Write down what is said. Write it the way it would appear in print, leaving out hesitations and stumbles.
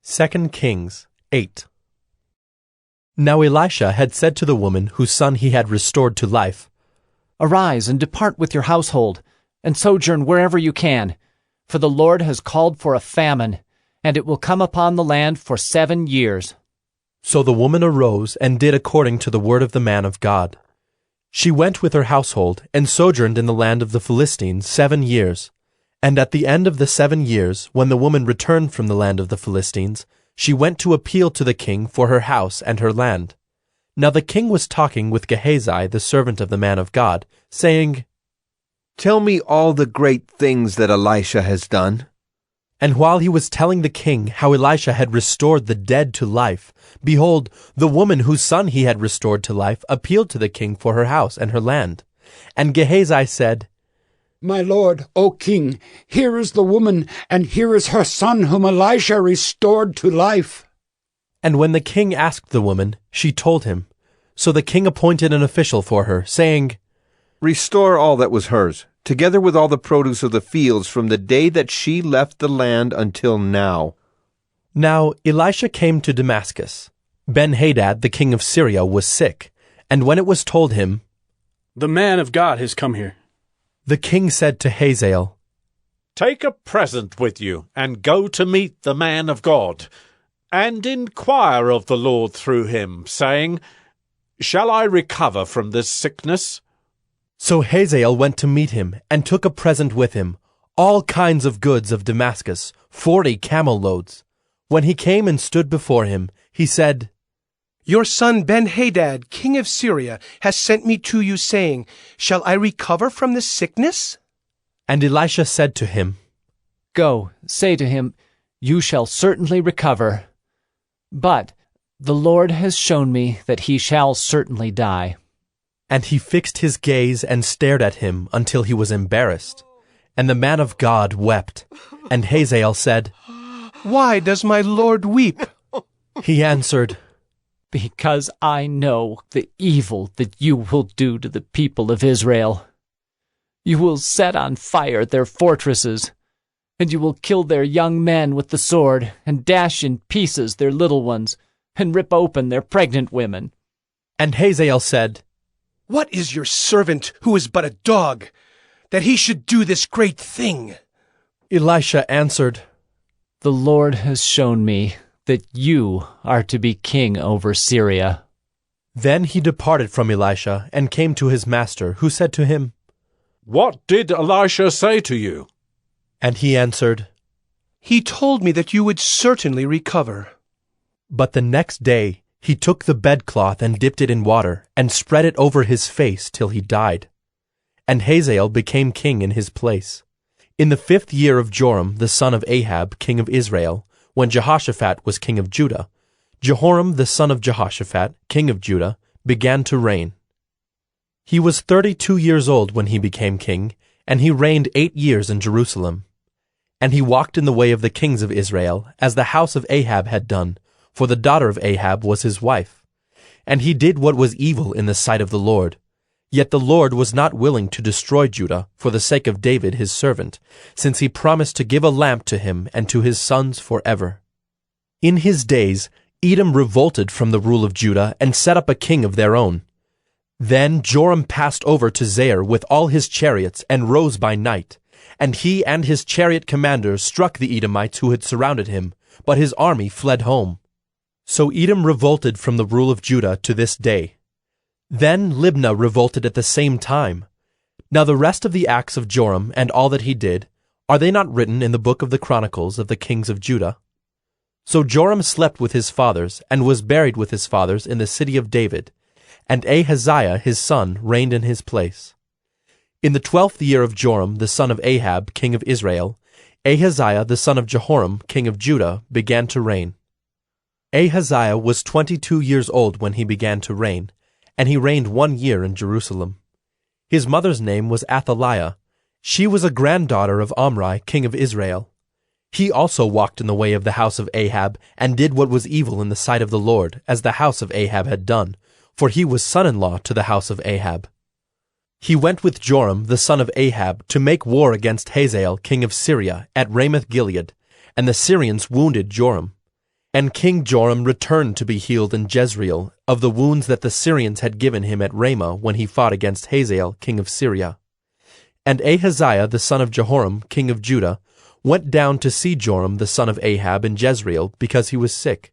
2 Kings 8. Now Elisha had said to the woman whose son he had restored to life, "Arise and depart with your household, and sojourn wherever you can, for the Lord has called for a famine, and it will come upon the land for 7 years. So the woman arose and did according to the word of the man of God. She went with her household and sojourned in the land of the Philistines 7 years. And at the end of the 7 years, when the woman returned from the land of the Philistines, she went to appeal to the king for her house and her land. Now the king was talking with Gehazi, the servant of the man of God, saying, "Tell me all the great things that Elisha has done." And while he was telling the king how Elisha had restored the dead to life, behold, the woman whose son he had restored to life appealed to the king for her house and her land. And Gehazi said, "My lord, O king, here is the woman, and here is her son whom Elisha restored to life." And when the king asked the woman, she told him. So the king appointed an official for her, saying, "Restore all that was hers, together with all the produce of the fields from the day that she left the land until now." Now Elisha came to Damascus. Ben-Hadad, the king of Syria, was sick, and when it was told him, "The man of God has come here," the king said to Hazael, "Take a present with you, and go to meet the man of God, and inquire of the Lord through him, saying, Shall I recover from this sickness?" So Hazael went to meet him, and took a present with him, all kinds of goods of Damascus, 40 camel loads. When he came and stood before him, he said, "Your son Ben-Hadad, king of Syria, has sent me to you, saying, Shall I recover from this sickness?" And Elisha said to him, Go, say to him, You shall certainly recover. But the Lord has shown me that he shall certainly die. And he fixed his gaze and stared at him until he was embarrassed. And the man of God wept. And Hazael said, "Why does my lord weep?" He answered, Because I know the evil that you will do to the people of Israel. You will set on fire their fortresses, and you will kill their young men with the sword, and dash in pieces their little ones, and rip open their pregnant women. And Hazael said, "What is your servant, who is but a dog, that he should do this great thing?" Elisha answered, The Lord has shown me that you are to be king over Syria. Then he departed from Elisha and came to his master, who said to him, "What did Elisha say to you?" And he answered, "He told me that you would certainly recover." But the next day he took the bedcloth and dipped it in water, and spread it over his face till he died. And Hazael became king in his place. In the 5th year of Joram the son of Ahab, king of Israel, when Jehoshaphat was king of Judah, Jehoram the son of Jehoshaphat, king of Judah, began to reign. He was 32 years old when he became king, and he reigned 8 years in Jerusalem. And he walked in the way of the kings of Israel, as the house of Ahab had done, for the daughter of Ahab was his wife. And he did what was evil in the sight of the Lord. Yet the Lord was not willing to destroy Judah for the sake of David his servant, since he promised to give a lamp to him and to his sons forever. In his days Edom revolted from the rule of Judah and set up a king of their own. Then Joram passed over to Zair with all his chariots and rose by night. And he and his chariot commanders struck the Edomites who had surrounded him, but his army fled home. So Edom revolted from the rule of Judah to this day. Then Libnah revolted at the same time. Now the rest of the acts of Joram and all that he did, are they not written in the book of the Chronicles of the kings of Judah? So Joram slept with his fathers, and was buried with his fathers in the city of David, and Ahaziah his son reigned in his place. In the 12th year of Joram the son of Ahab, king of Israel, Ahaziah the son of Jehoram, king of Judah, began to reign. Ahaziah was 22 years old when he began to reign, and he reigned 1 year in Jerusalem. His mother's name was Athaliah. She was a granddaughter of Omri, king of Israel. He also walked in the way of the house of Ahab, and did what was evil in the sight of the Lord, as the house of Ahab had done, for he was son-in-law to the house of Ahab. He went with Joram the son of Ahab to make war against Hazael king of Syria at Ramoth-Gilead, and the Syrians wounded Joram. And King Joram returned to be healed in Jezreel of the wounds that the Syrians had given him at Ramah when he fought against Hazael, king of Syria. And Ahaziah the son of Jehoram, king of Judah, went down to see Joram the son of Ahab in Jezreel, because he was sick.